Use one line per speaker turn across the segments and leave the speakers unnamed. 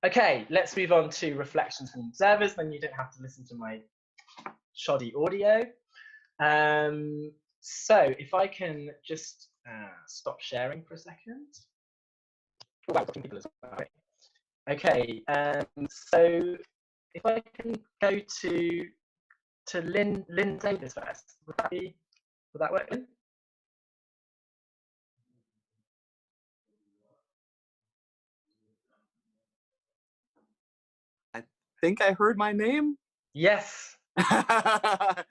Okay, let's move on to reflections from observers, then you don't have to listen to my shoddy audio. So if I can just stop sharing for a second. Oh, wow, people as well. Okay, so if I can go to Lynn Davis first, would that work, Lynn?
I think I heard my name.
Yes.
I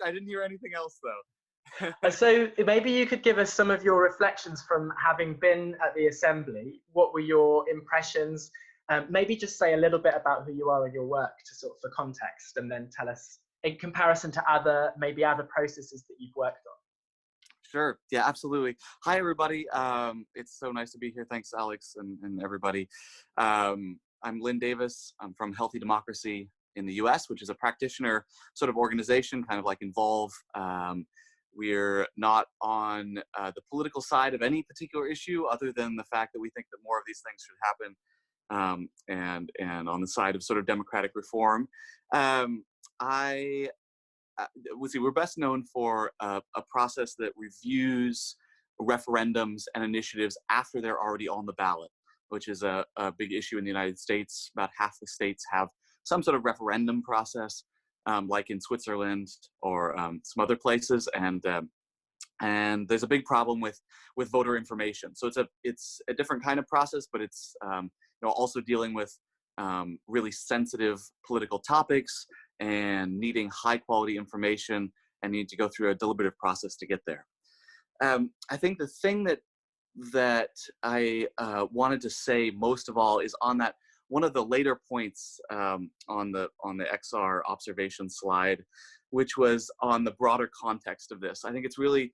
didn't hear anything else though.
So maybe you could give us some of your reflections from having been at the assembly. What were your impressions? Maybe just say a little bit about who you are and your work to sort of for context, and then tell us in comparison to other processes that you've worked on.
Sure. Yeah, absolutely. Hi, everybody. It's so nice to be here. Thanks, Alex and everybody. I'm Lynn Davis. I'm from Healthy Democracy in the US, which is a practitioner sort of organization, kind of like Involve. We're not on the political side of any particular issue other than the fact that we think that more of these things should happen, and on the side of sort of democratic reform. We're best known for a process that reviews referendums and initiatives after they're already on the ballot, which is a big issue in the United States. About half the states have some sort of referendum process, like in Switzerland or some other places, and there's a big problem with voter information. So it's a different kind of process, but it's also dealing with really sensitive political topics and needing high quality information and need to go through a deliberative process to get there. I think the thing that I wanted to say most of all is on that one of the later points on the XR observation slide, which was on the broader context of this. I think it's really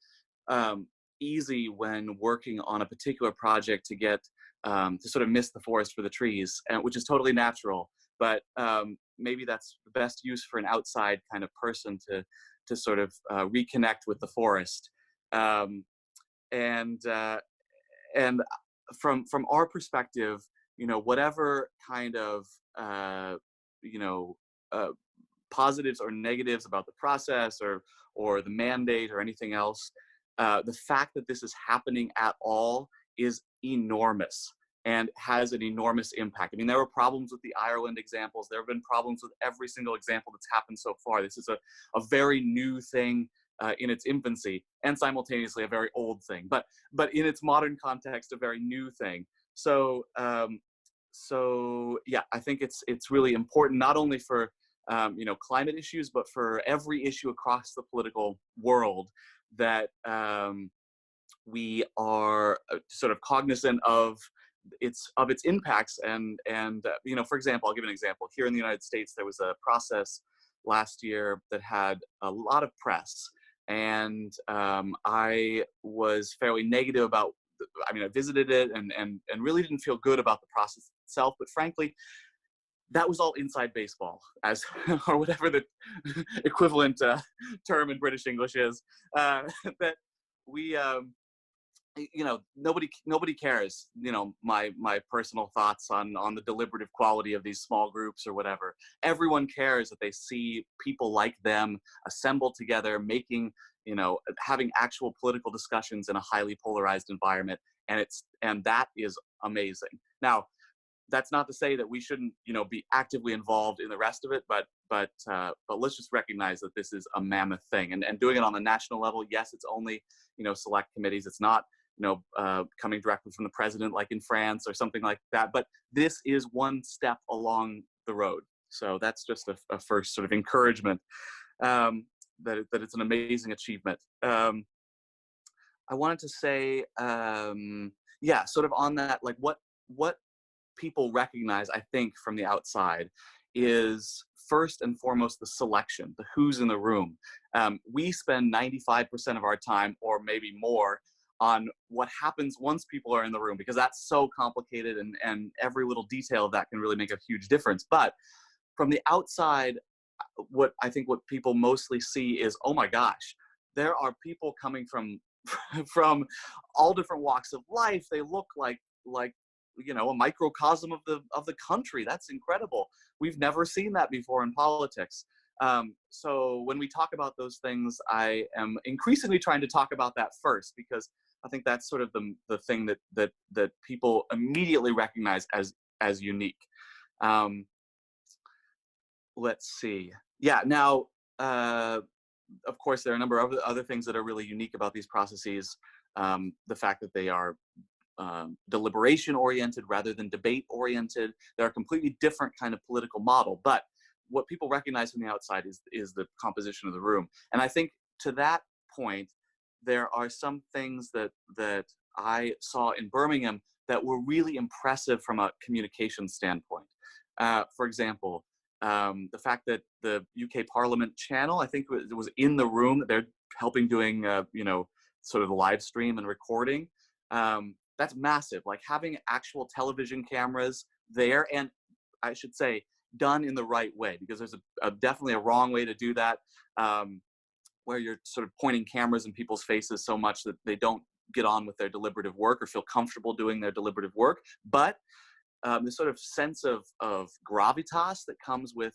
easy when working on a particular project to get to sort of miss the forest for the trees, which is totally natural. But maybe that's the best use for an outside kind of person to sort of reconnect with the forest. And from our perspective, whatever kind of positives or negatives about the process or the mandate or anything else, the fact that this is happening at all is enormous and has an enormous impact. I mean, there were problems with the Ireland examples. There have been problems with every single example that's happened so far. This is a very new thing in its infancy, and simultaneously a very old thing, but in its modern context, a very new thing. So yeah, I think it's really important, not only for climate issues, but for every issue across the political world, that we are sort of cognizant of its impacts. And for example, I'll give an example. Here in the United States, there was a process last year that had a lot of press, and I was fairly negative about. I mean, I visited it and really didn't feel good about the process itself. But frankly, that was all inside baseball, or whatever the equivalent term in British English is. That we. Nobody cares, my personal thoughts on the deliberative quality of these small groups or whatever. Everyone cares that they see people like them assembled together, having actual political discussions in a highly polarized environment. And that is amazing. Now, that's not to say that we shouldn't, be actively involved in the rest of it, but let's just recognize that this is a mammoth thing. And doing it on the national level, yes, it's only, select committees. It's not, coming directly from the president, like in France or something like that. But this is one step along the road. So that's just a first sort of encouragement that it's an amazing achievement. I wanted to say, sort of on that, like what people recognize, I think, from the outside is first and foremost the selection, the who's in the room. We spend 95% of our time, or maybe more, on what happens once people are in the room, because that's so complicated, and every little detail of that can really make a huge difference. But from the outside, what people mostly see is, oh my gosh, there are people coming from all different walks of life. They look like you know, a microcosm of the country. That's incredible. We've never seen that before in politics. So when we talk about those things, I am increasingly trying to talk about that first, because I think that's sort of the thing that people immediately recognize as unique. Let's see. Yeah. Now, of course, there are a number of other things that are really unique about these processes. The fact that they are deliberation oriented rather than debate oriented. They're a completely different kind of political model, but what people recognize from the outside is the composition of the room. And I think to that point, there are some things that I saw in Birmingham that were really impressive from a communication standpoint. For example, the fact that the UK Parliament channel, I think it was in the room, that they're helping doing, you know, sort of the live stream and recording. That's massive. Like having actual television cameras there, and I should say done in the right way, because there's definitely a wrong way to do that, where you're sort of pointing cameras in people's faces so much that they don't get on with their deliberative work or feel comfortable doing their deliberative work. But the sort of sense of gravitas that comes with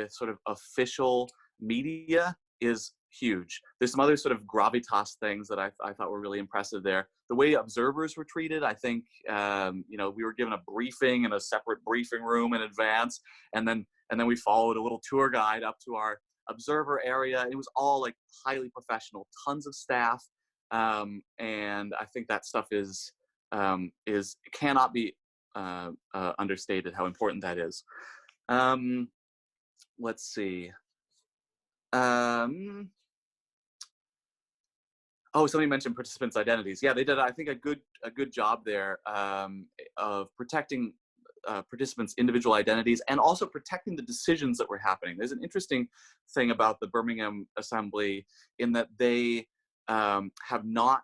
sort of official media is huge. There's some other sort of gravitas things that I thought were really impressive there. The way observers were treated, I think, you know, we were given a briefing in a separate briefing room in advance, and then we followed a little tour guide up to our observer area. It was all like highly professional, tons of staff, and I think that stuff is cannot be understated how important that is. Let's see. Oh, somebody mentioned participants' identities. Yeah, they did, I think, a good job there of protecting participants' individual identities and also protecting the decisions that were happening. There's an interesting thing about the Birmingham Assembly in that they have not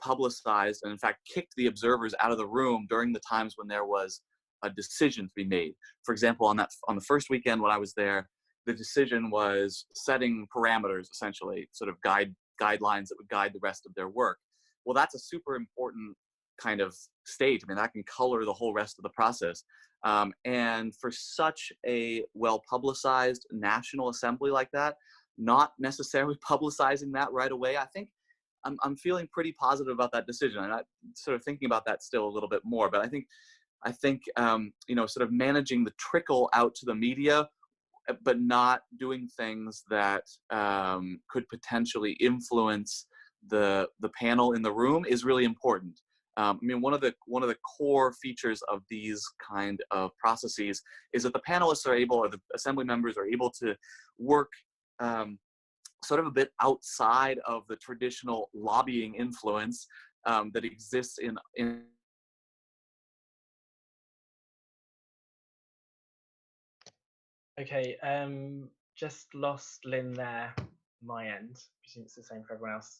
publicized and, in fact, kicked the observers out of the room during the times when there was a decision to be made. For example, on the first weekend when I was there, the decision was setting parameters, essentially, sort of guidelines that would guide the rest of their work. Well, that's a super important kind of stage. I mean, that can color the whole rest of the process. And for such a well-publicized National Assembly like that, not necessarily publicizing that right away, I think I'm feeling pretty positive about that decision. And I'm sort of thinking about that still a little bit more. But I think you know, sort of managing the trickle out to the media, but not doing things that could potentially influence the panel in the room is really important. I mean, one of the core features of these kind of processes is that the panelists are able, or the assembly members are able, to work sort of a bit outside of the traditional lobbying influence that exists in
Okay, just lost Lynn there, my end. I presume it's the same for everyone else.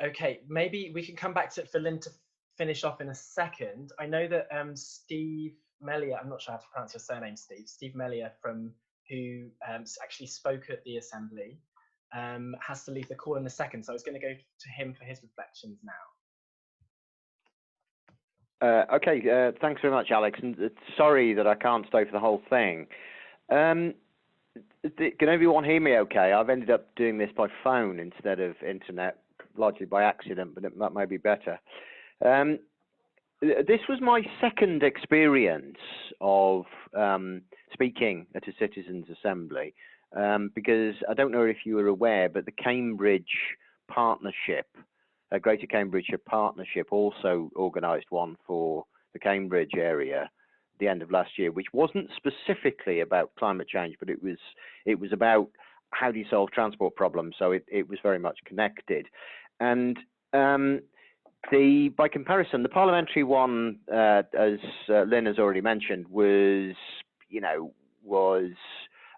Okay, maybe we can come back to it for Lynn to finish off in a second. I know that Steve Mellier, I'm not sure how to pronounce your surname, Steve Mellier, who actually spoke at the Assembly, has to leave the call in a second. So I was going to go to him for his reflections now.
Okay, thanks very much, Alex. And sorry that I can't stay for the whole thing. Can everyone hear me okay? I've ended up doing this by phone instead of internet, largely by accident, but that may be better. This was my second experience of speaking at a citizens' assembly, because I don't know if you were aware, but the Cambridge Partnership, Greater Cambridgeshire Partnership, also organised one for the Cambridge area at the end of last year, which wasn't specifically about climate change, but it was about how do you solve transport problems. So it was very much connected. And by comparison, the parliamentary one, as Lynn has already mentioned, was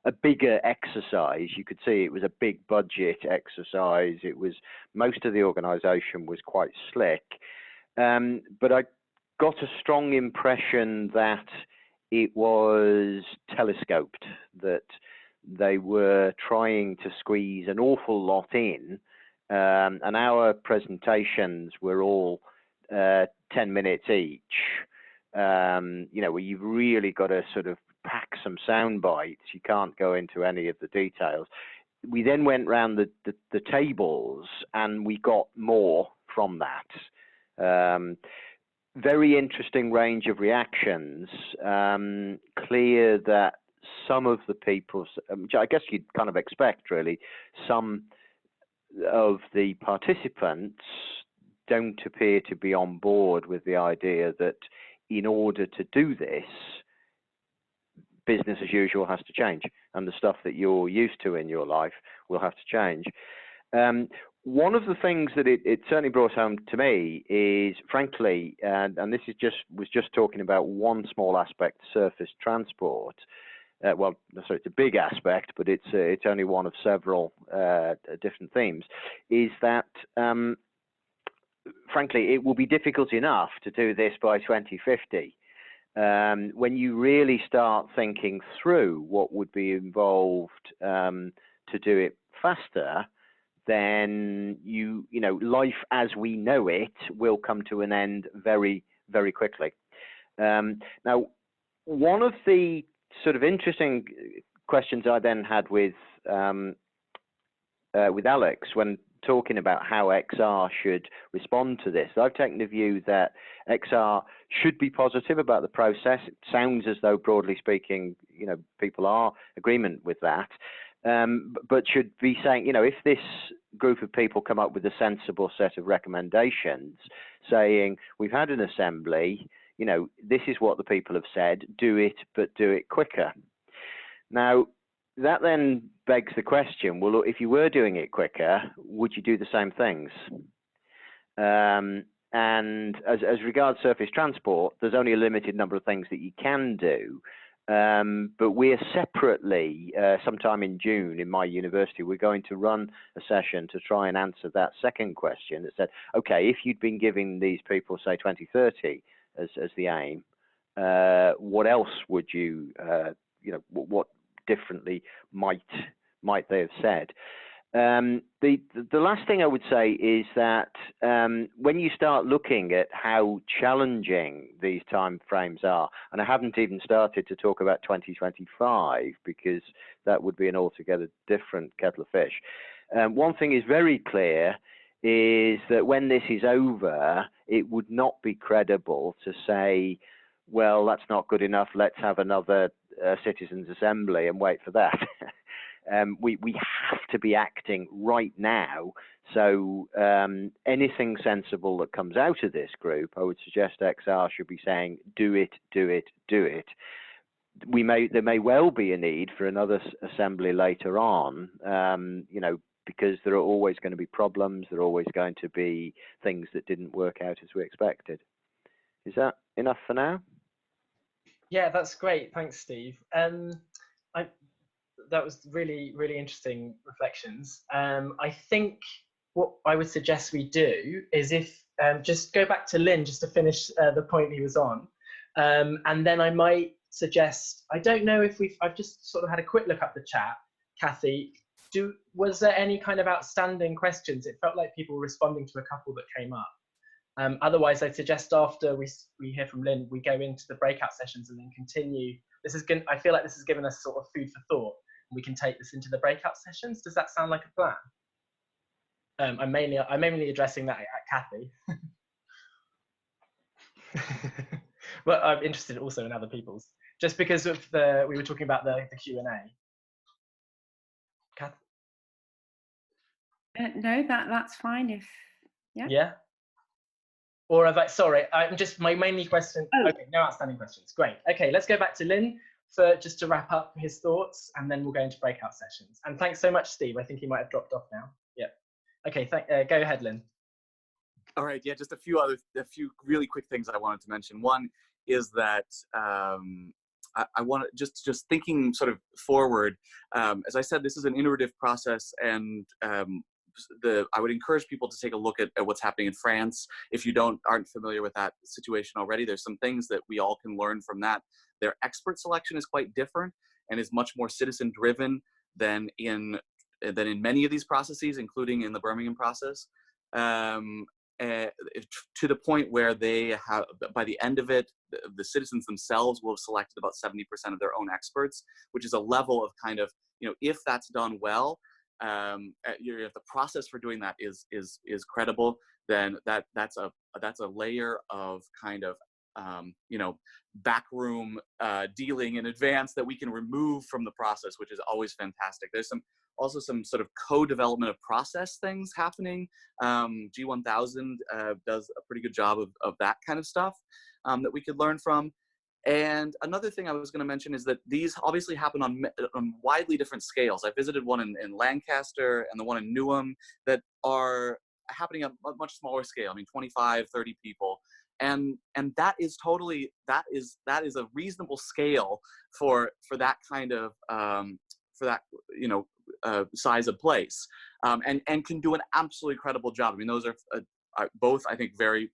a bigger exercise. You could see it was a big budget exercise. It was, most of the organisation was quite slick, but I got a strong impression that it was telescoped, that they were trying to squeeze an awful lot in, and our presentations were all 10 minutes each, you know, where you've really got to sort of pack some sound bites. You can't go into any of the details. We then went round the tables and we got more from that. Very interesting range of reactions. Clear that some of the people, which I guess you'd kind of expect really, some of the participants don't appear to be on board with the idea that in order to do this, business as usual has to change, and the stuff that you're used to in your life will have to change. One of the things that it certainly brought home to me is, frankly, and this is was just talking about one small aspect, surface transport. Well, sorry, it's a big aspect, but it's only one of several different themes. Is that frankly, it will be difficult enough to do this by 2050. When you really start thinking through what would be involved to do it faster, then you know, life as we know it will come to an end very, very quickly. Now, one of the sort of interesting questions I then had with Alex when talking about how XR should respond to this, I've taken the view that XR should be positive about the process. It sounds as though, broadly speaking, you know, people are agreement with that, but should be saying, you know, if this group of people come up with a sensible set of recommendations, saying we've had an assembly, you know, this is what the people have said, do it, but do it quicker. Now, that then begs the question, well, look, if you were doing it quicker, would you do the same things? And as regards surface transport, there's only a limited number of things that you can do. But we're separately, sometime in June in my university, we're going to run a session to try and answer that second question that said, okay, if you'd been giving these people, say, 2030 as the aim, what else would you, you know, what differently might they have said? The last thing I would say is that when you start looking at how challenging these time frames are, and I haven't even started to talk about 2025 because that would be an altogether different kettle of fish. One thing is very clear is that when this is over, it would not be credible to say, well, that's not good enough, let's have another citizens' assembly and wait for that. We have to be acting right now. So anything sensible that comes out of this group, I would suggest XR should be saying, do it, do it, do it. There may well be a need for another assembly later on, you know, because there are always going to be problems. There are always going to be things that didn't work out as we expected. Is that enough for now?
Yeah, that's great. Thanks, Steve. That was really, really interesting reflections. I think what I would suggest we do is just go back to Lynn just to finish the point he was on. And then I might suggest, I don't know if I've just sort of had a quick look up the chat. Kathy, was there any kind of outstanding questions? It felt like people were responding to a couple that came up. Otherwise, I'd suggest after we hear from Lynn, we go into the breakout sessions and then continue. I feel like this has given us sort of food for thought. We can take this into the breakout sessions. Does that sound like a plan? I'm mainly addressing that at Kathy. But I'm interested also in other people's, just because of we were talking about the Q&A. Kathy?
No, that's fine.
Yeah. Or sorry, I'm just my mainly question.
Oh.
Okay, no outstanding questions. Great. Okay, let's go back to Lynn for just to wrap up his thoughts, and then we'll go into breakout sessions. And thanks so much, Steve. I think he might have dropped off now. Yeah. Okay. Go ahead, Lynn.
All right. Yeah. Just a few really quick things I wanted to mention. One is that I want to just thinking sort of forward. As I said, this is an iterative process, and I would encourage people to take a look at what's happening in France. If you aren't familiar with that situation already, there's some things that we all can learn from that. Their expert selection is quite different and is much more citizen driven than in many of these processes, including in the Birmingham process. to the point where they have, by the end of it, the citizens themselves will have selected about 70% of their own experts, which is a level of kind of, if that's done well, if the process for doing that is credible, then that's a layer of kind of backroom dealing in advance that we can remove from the process, which is always fantastic. There's also some sort of co-development of process things happening. G1000 does a pretty good job of that kind of stuff that we could learn from. And another thing I was going to mention is that these obviously happen on widely different scales. I visited one in Lancaster and the one in Newham that are happening at a much smaller scale. I mean, 25, 30 people. And that is totally, that is a reasonable scale for that kind of, size of place, and can do an absolutely incredible job. I mean, those are both, I think, very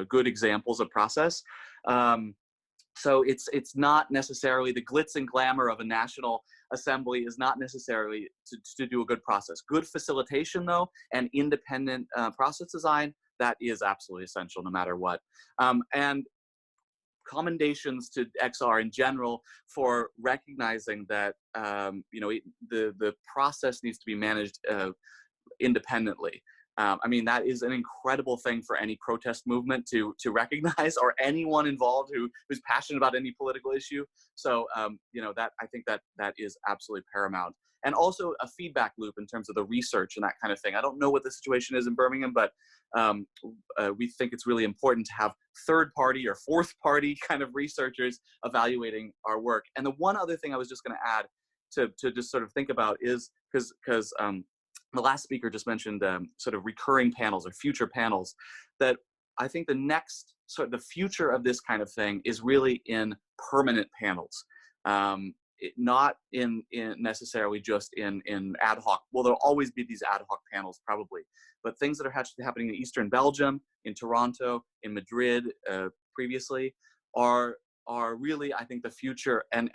good examples of process. So it's not necessarily the glitz and glamour of a national assembly is not necessarily to do a good process. Good facilitation, though, and independent process design, that is absolutely essential no matter what. And commendations to XR in general for recognizing that the process needs to be managed independently. I mean, that is an incredible thing for any protest movement to recognize, or anyone involved who's passionate about any political issue. So, that I think that is absolutely paramount. And also a feedback loop in terms of the research and that kind of thing. I don't know what the situation is in Birmingham, but we think it's really important to have third-party or fourth-party kind of researchers evaluating our work. And the one other thing I was just going to add to just sort of think about is, because the last speaker just mentioned sort of recurring panels or future panels, that I think the future of this kind of thing is really in permanent panels. Not in necessarily just in ad hoc. Well, there'll always be these ad hoc panels probably, but things that are actually happening in Eastern Belgium, in Toronto, in Madrid previously are really, I think, the future, and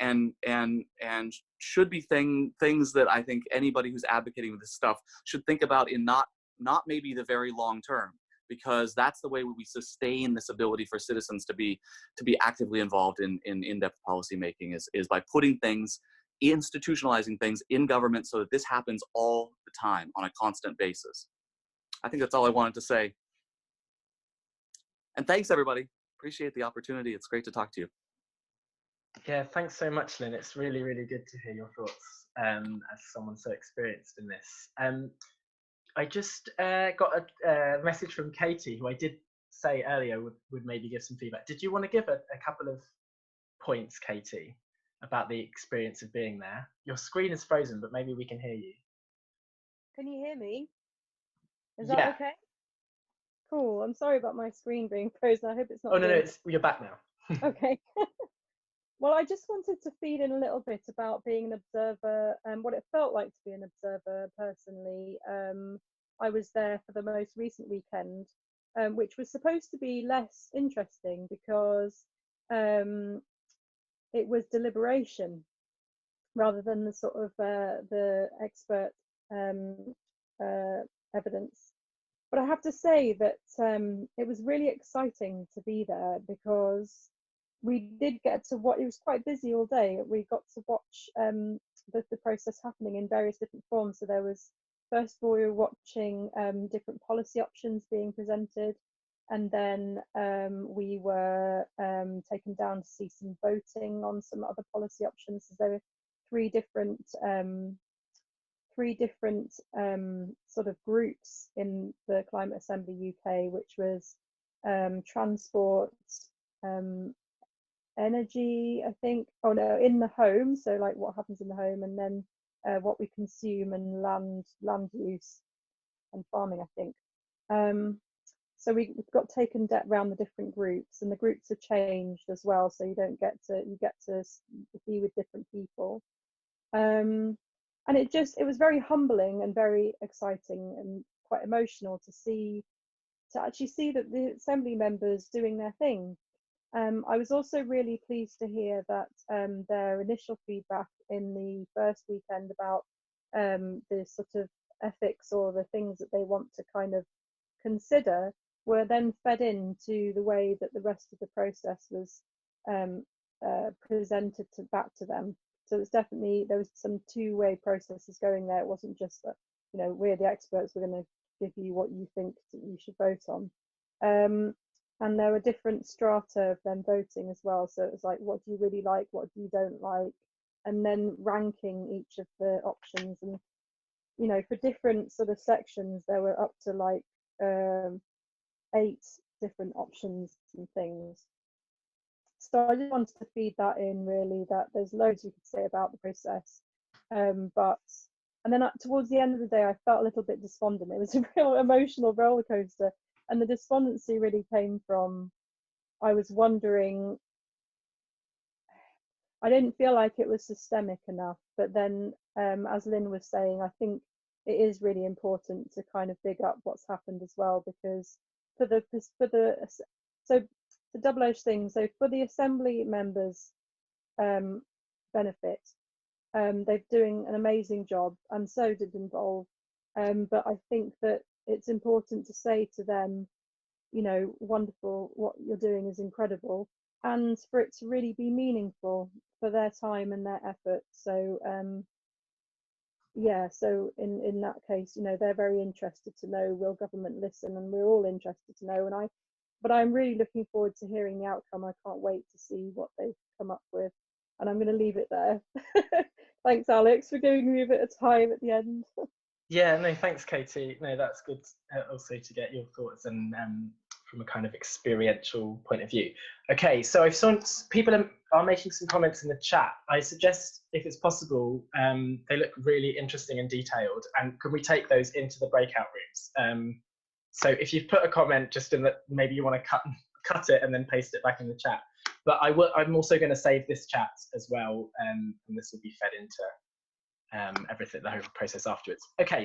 should be things that I think anybody who's advocating this stuff should think about in not maybe the very long term, because that's the way we sustain this ability for citizens to be actively involved in in-depth policy making is by putting things, institutionalizing things in government so that this happens all the time on a constant basis. I think that's all I wanted to say. And thanks, everybody. Appreciate the opportunity. It's great to talk to you.
Yeah, thanks so much, Lynn. It's really, really good to hear your thoughts as someone so experienced in this. I just got a message from Katie, who I did say earlier would maybe give some feedback. Did you want to give a couple of points, Katie, about the experience of being there? Your screen is frozen, but maybe we can hear you.
Can you hear me? Is that okay? Cool. I'm sorry about my screen being frozen. I hope it's not.
Oh, no, you're back now.
Okay. Well, I just wanted to feed in a little bit about being an observer and what it felt like to be an observer personally. I was there for the most recent weekend, which was supposed to be less interesting because it was deliberation rather than the sort of the expert evidence. But I have to say that it was really exciting to be there because we did get to watch. It was quite busy all day. We got to watch the process happening in various different forms. So there was, first of all, we were watching different policy options being presented, and then we were taken down to see some voting on some other policy options. So there were three different sort of groups in the Climate Assembly UK, which was transport, energy, I think, in the home, so like what happens in the home, and then what we consume, and land use and farming, I think. So we got taken around the different groups, and the groups have changed as well, so you get to be with different people. And it was very humbling and very exciting and quite emotional to actually see that the assembly members doing their thing. I was also really pleased to hear that their initial feedback in the first weekend about the sort of ethics or the things that they want to kind of consider were then fed into the way that the rest of the process was presented back to them. So it's definitely, there was some two-way processes going there. It wasn't just that, you know, we're the experts, we're going to give you what you think that you should vote on. And there were different strata of them voting as well. So it was like, what do you really like? What do you don't like? And then ranking each of the options. And, you know, for different sort of sections, there were up to like 8 different options and things. So I just wanted to feed that in, really, that there's loads you could say about the process. And then towards the end of the day, I felt a little bit despondent. It was a real emotional roller coaster. And the despondency really came from, I was wondering, I didn't feel like it was systemic enough. But then, as Lynn was saying, I think it is really important to kind of dig up what's happened as well, because so the double-edged thing. So for the Assembly members' benefit, they're doing an amazing job, and so did Involve. But I think that it's important to say to them, you know, wonderful, what you're doing is incredible, and for it to really be meaningful for their time and their effort. So yeah, so in that case, you know, they're very interested to know, will government listen? And we're all interested to know. But I'm really looking forward to hearing the outcome. I can't wait to see what they've come up with. And I'm going to leave it there. Thanks, Alex, for giving me a bit of time at the end.
Yeah, no, thanks, Katie. No, that's good also to get your thoughts and from a kind of experiential point of view. Okay, so I've seen people are making some comments in the chat. I suggest, if it's possible, they look really interesting and detailed, and can we take those into the breakout rooms? So if you've put a comment just in that, maybe you want to cut it and then paste it back in the chat. But I'm also going to save this chat as well, and this will be fed into everything, the whole process afterwards. Okay.